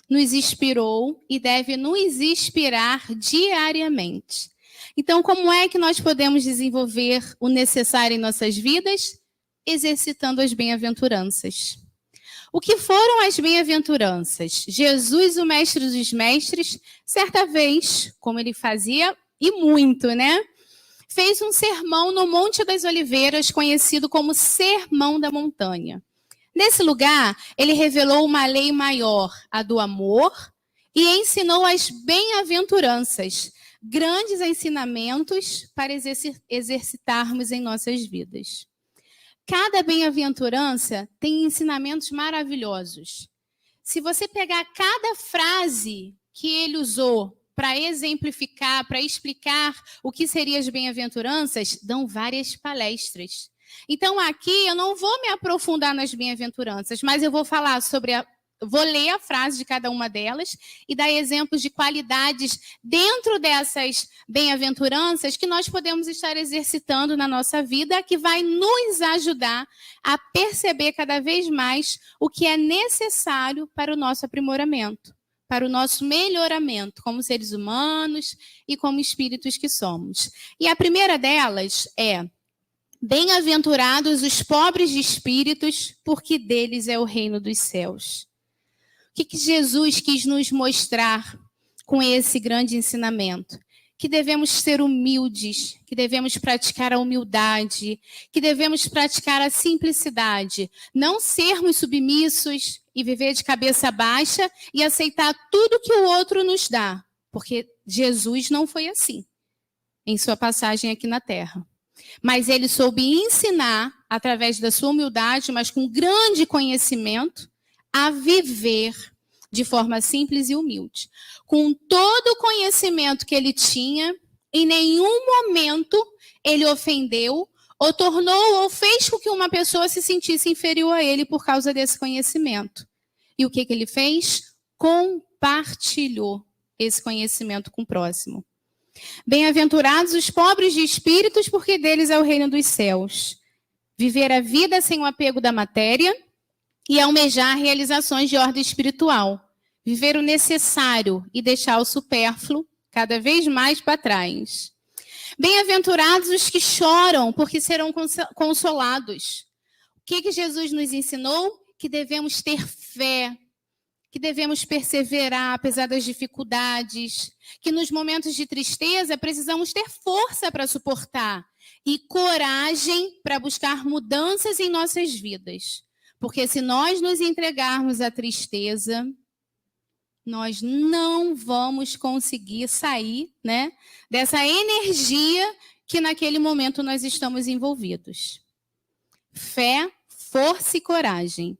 nos inspirou e deve nos inspirar diariamente. Então, como é que nós podemos desenvolver o necessário em nossas vidas? Exercitando as bem-aventuranças. O que foram as bem-aventuranças? Jesus, o mestre dos mestres, certa vez, como ele fazia, e muito, né? Fez um sermão no Monte das Oliveiras, conhecido como Sermão da Montanha. Nesse lugar, ele revelou uma lei maior, a do amor, e ensinou as bem-aventuranças, grandes ensinamentos para exercitarmos em nossas vidas. Cada bem-aventurança tem ensinamentos maravilhosos. Se você pegar cada frase que ele usou para exemplificar, para explicar o que seriam as bem-aventuranças, dão várias palestras. Então, aqui eu não vou me aprofundar nas bem-aventuranças, mas eu vou falar vou ler a frase de cada uma delas e dar exemplos de qualidades dentro dessas bem-aventuranças que nós podemos estar exercitando na nossa vida, que vai nos ajudar a perceber cada vez mais o que é necessário para o nosso aprimoramento, para o nosso melhoramento como seres humanos e como espíritos que somos. E a primeira delas é: bem-aventurados os pobres de espíritos, porque deles é o reino dos céus. O que Jesus quis nos mostrar com esse grande ensinamento? Que devemos ser humildes, que devemos praticar a humildade, que devemos praticar a simplicidade, não sermos submissos e viver de cabeça baixa e aceitar tudo que o outro nos dá, porque Jesus não foi assim em sua passagem aqui na Terra. Mas ele soube ensinar, através da sua humildade, mas com grande conhecimento, a viver de forma simples e humilde. Com todo o conhecimento que ele tinha, em nenhum momento ele ofendeu, ou tornou, ou fez com que uma pessoa se sentisse inferior a ele por causa desse conhecimento. E o que ele fez? Compartilhou esse conhecimento com o próximo. Bem-aventurados os pobres de espíritos, porque deles é o reino dos céus. Viver a vida sem o apego da matéria e almejar realizações de ordem espiritual. Viver o necessário e deixar o supérfluo cada vez mais para trás. Bem-aventurados os que choram, porque serão consolados. O que Jesus nos ensinou? Que devemos ter fé, que devemos perseverar apesar das dificuldades, que nos momentos de tristeza precisamos ter força para suportar e coragem para buscar mudanças em nossas vidas. Porque se nós nos entregarmos à tristeza, nós não vamos conseguir sair, né, dessa energia que naquele momento nós estamos envolvidos. Fé, força e coragem.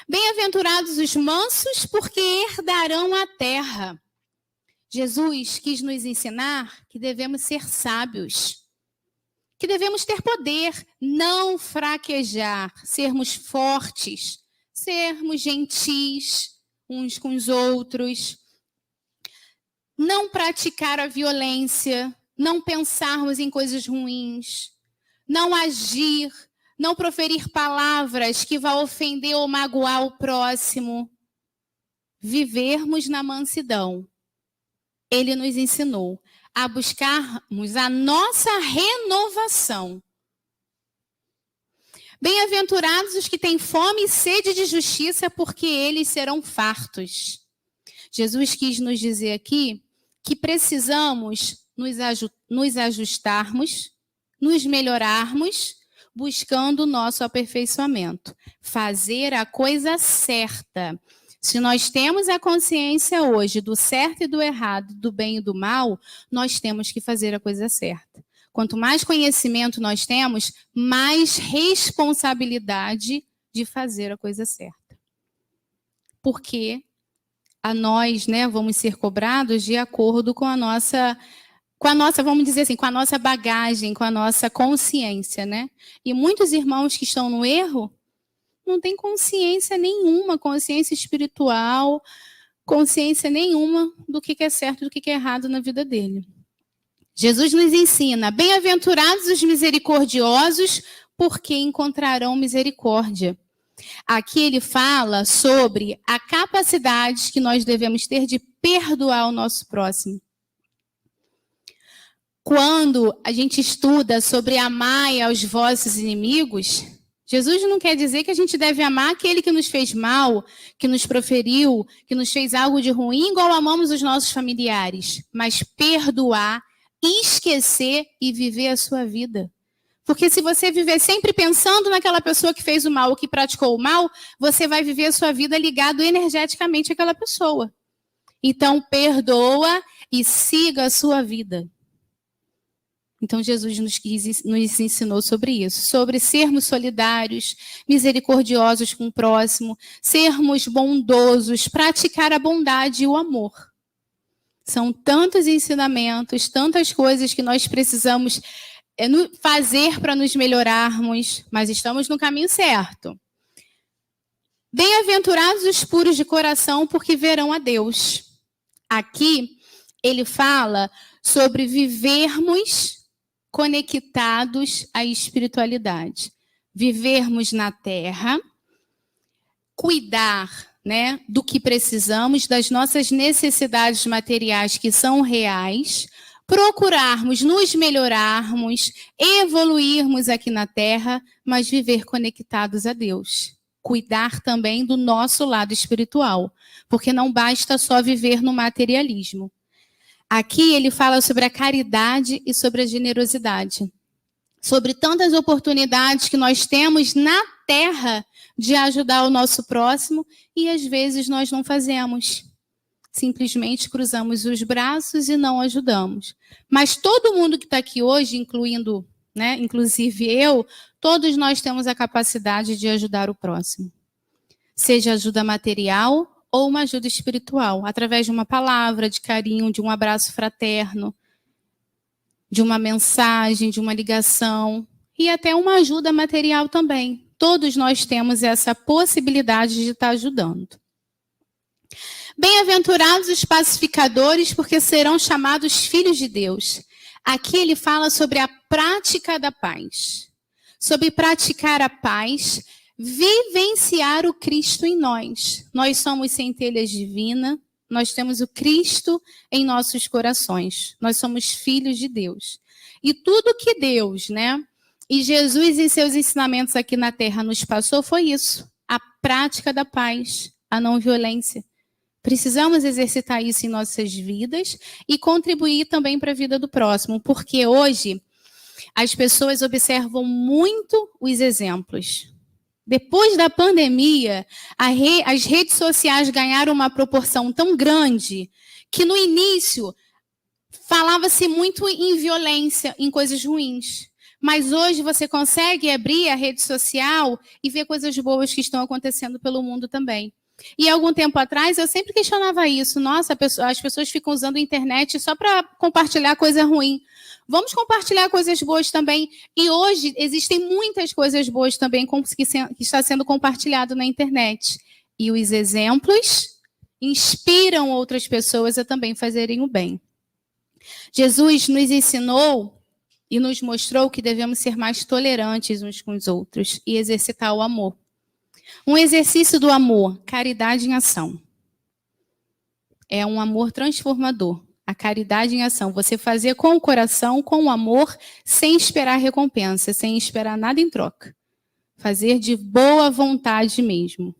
Bem-aventurados os mansos, porque herdarão a terra. Jesus quis nos ensinar que devemos ser sábios, que devemos ter poder, não fraquejar, sermos fortes, sermos gentis uns com os outros, não praticar a violência, não pensarmos em coisas ruins, não agir, não proferir palavras que vão ofender ou magoar o próximo. Vivermos na mansidão. Ele nos ensinou a buscarmos a nossa renovação. Bem-aventurados os que têm fome e sede de justiça, porque eles serão fartos. Jesus quis nos dizer aqui que precisamos nos ajustarmos, nos melhorarmos, buscando o nosso aperfeiçoamento. Fazer a coisa certa. Se nós temos a consciência hoje do certo e do errado, do bem e do mal, nós temos que fazer a coisa certa. Quanto mais conhecimento nós temos, mais responsabilidade de fazer a coisa certa. Porque nós, né, vamos ser cobrados de acordo com a nossa, vamos dizer assim, com a nossa bagagem, com a nossa consciência, né? E muitos irmãos que estão no erro não têm consciência nenhuma, consciência espiritual, consciência nenhuma do que é certo e do que é errado na vida dele. Jesus nos ensina: bem-aventurados os misericordiosos, porque encontrarão misericórdia. Aqui ele fala sobre a capacidade que nós devemos ter de perdoar o nosso próximo. Quando a gente estuda sobre amar aos vossos inimigos, Jesus não quer dizer que a gente deve amar aquele que nos fez mal, que nos proferiu, que nos fez algo de ruim, igual amamos os nossos familiares, mas perdoar, esquecer e viver a sua vida. Porque se você viver sempre pensando naquela pessoa que fez o mal ou que praticou o mal, você vai viver a sua vida ligado energeticamente àquela pessoa. Então, perdoa e siga a sua vida. Então, Jesus nos ensinou sobre isso, sobre sermos solidários, misericordiosos com o próximo, sermos bondosos, praticar a bondade e o amor. São tantos ensinamentos, tantas coisas que nós precisamos fazer para nos melhorarmos, mas estamos no caminho certo. Bem-aventurados os puros de coração, porque verão a Deus. Aqui, ele fala sobre vivermos conectados à espiritualidade. Vivermos na terra, cuidar, né, do que precisamos, das nossas necessidades materiais que são reais, procurarmos nos melhorarmos, evoluirmos aqui na terra, mas viver conectados a Deus. Cuidar também do nosso lado espiritual, porque não basta só viver no materialismo. Aqui ele fala sobre a caridade e sobre a generosidade. Sobre tantas oportunidades que nós temos na terra de ajudar o nosso próximo e às vezes nós não fazemos. Simplesmente cruzamos os braços e não ajudamos. Mas todo mundo que está aqui hoje, incluindo, né, inclusive eu, todos nós temos a capacidade de ajudar o próximo. Seja ajuda material ou uma ajuda espiritual, através de uma palavra de carinho, de um abraço fraterno, de uma mensagem, de uma ligação, e até uma ajuda material também. Todos nós temos essa possibilidade de estar ajudando. Bem-aventurados os pacificadores, porque serão chamados filhos de Deus. Aqui ele fala sobre a prática da paz. Sobre praticar a paz, vivenciar o Cristo em nós. Nós somos centelhas divinas, nós temos o Cristo em nossos corações. Nós somos filhos de Deus. E tudo que Deus, né, e Jesus em seus ensinamentos aqui na terra nos passou foi isso. A prática da paz, a não violência. Precisamos exercitar isso em nossas vidas e contribuir também para a vida do próximo, porque hoje as pessoas observam muito os exemplos. Depois da pandemia, as redes sociais ganharam uma proporção tão grande que no início falava-se muito em violência, em coisas ruins. Mas hoje você consegue abrir a rede social e ver coisas boas que estão acontecendo pelo mundo também. E algum tempo atrás eu sempre questionava isso. Nossa, as pessoas ficam usando a internet só para compartilhar coisa ruim. Vamos compartilhar coisas boas também. E hoje existem muitas coisas boas também que está sendo compartilhado na internet. E os exemplos inspiram outras pessoas a também fazerem o bem. Jesus nos ensinou e nos mostrou que devemos ser mais tolerantes uns com os outros e exercitar o amor. Um exercício do amor, caridade em ação. É um amor transformador. A caridade em ação. Você fazer com o coração, com o amor, sem esperar recompensa, sem esperar nada em troca. Fazer de boa vontade mesmo.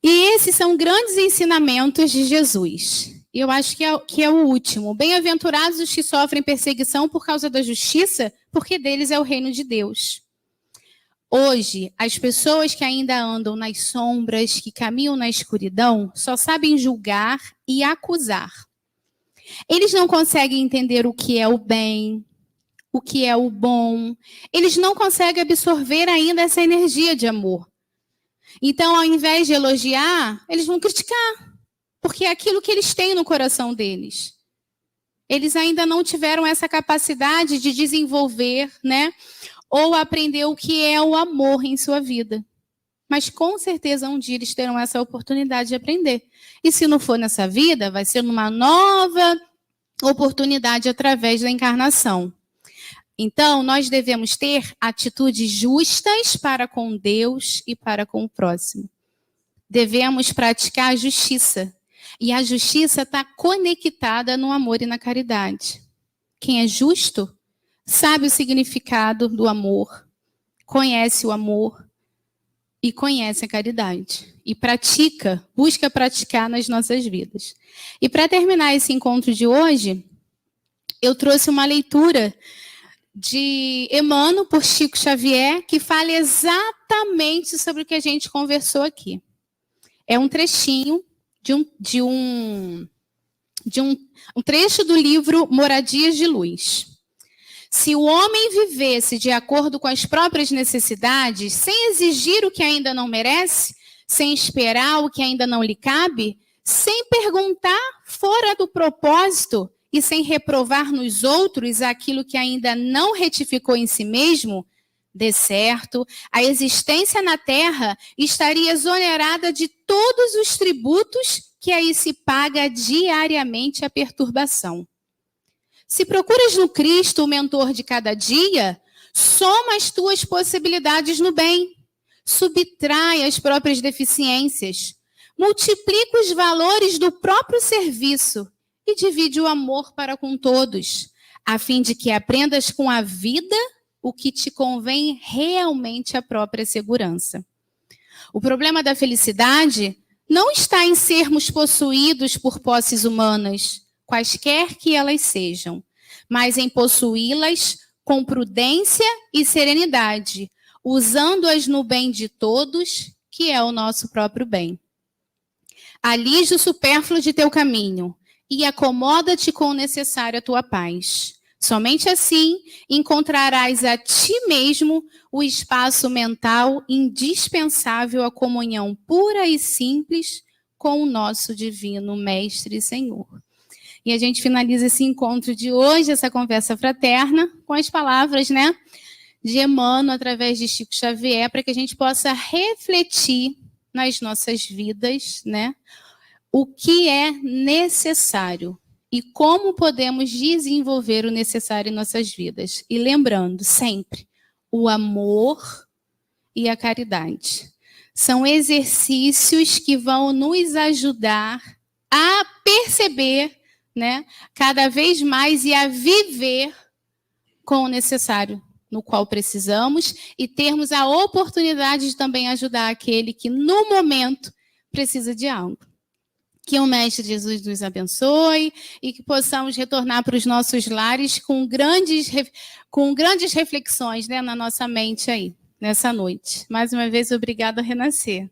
E esses são grandes ensinamentos de Jesus. E eu acho que é o último. Bem-aventurados os que sofrem perseguição por causa da justiça, porque deles é o reino de Deus. Hoje, as pessoas que ainda andam nas sombras, que caminham na escuridão, só sabem julgar e acusar. Eles não conseguem entender o que é o bem, o que é o bom. Eles não conseguem absorver ainda essa energia de amor. Então, ao invés de elogiar, eles vão criticar. Porque é aquilo que eles têm no coração deles. Eles ainda não tiveram essa capacidade de desenvolver, né? Ou aprender o que é o amor em sua vida. Mas com certeza um dia eles terão essa oportunidade de aprender. E se não for nessa vida, vai ser numa nova oportunidade através da encarnação. Então, nós devemos ter atitudes justas para com Deus e para com o próximo. Devemos praticar a justiça. E a justiça está conectada no amor e na caridade. Quem é justo sabe o significado do amor, conhece o amor e conhece a caridade. E pratica, busca praticar nas nossas vidas. E para terminar esse encontro de hoje, eu trouxe uma leitura de Emmanuel por Chico Xavier, que fala exatamente sobre o que a gente conversou aqui. É um trechinho de um trecho do livro Moradias de Luz. Se o homem vivesse de acordo com as próprias necessidades, sem exigir o que ainda não merece, sem esperar o que ainda não lhe cabe, sem perguntar fora do propósito e sem reprovar nos outros aquilo que ainda não retificou em si mesmo, de certo, a existência na Terra estaria exonerada de todos os tributos que aí se paga diariamente à perturbação. Se procuras no Cristo o mentor de cada dia, soma as tuas possibilidades no bem, subtrai as próprias deficiências, multiplica os valores do próprio serviço e divide o amor para com todos, a fim de que aprendas com a vida o que te convém realmente à própria segurança. O problema da felicidade não está em sermos possuídos por posses humanas, quaisquer que elas sejam, mas em possuí-las com prudência e serenidade, usando-as no bem de todos, que é o nosso próprio bem. Alige o supérfluo de teu caminho e acomoda-te com o necessário à tua paz. Somente assim encontrarás a ti mesmo o espaço mental indispensável à comunhão pura e simples com o nosso divino Mestre e Senhor. E a gente finaliza esse encontro de hoje, essa conversa fraterna, com as palavras, de Emmanuel, através de Chico Xavier, para que a gente possa refletir nas nossas vidas, o que é necessário e como podemos desenvolver o necessário em nossas vidas. E lembrando, sempre, o amor e a caridade. São exercícios que vão nos ajudar a perceber, cada vez mais e a viver com o necessário no qual precisamos e termos a oportunidade de também ajudar aquele que, no momento, precisa de algo. Que o Mestre Jesus nos abençoe e que possamos retornar para os nossos lares com grandes reflexões na nossa mente aí, nessa noite. Mais uma vez, obrigada a renascer.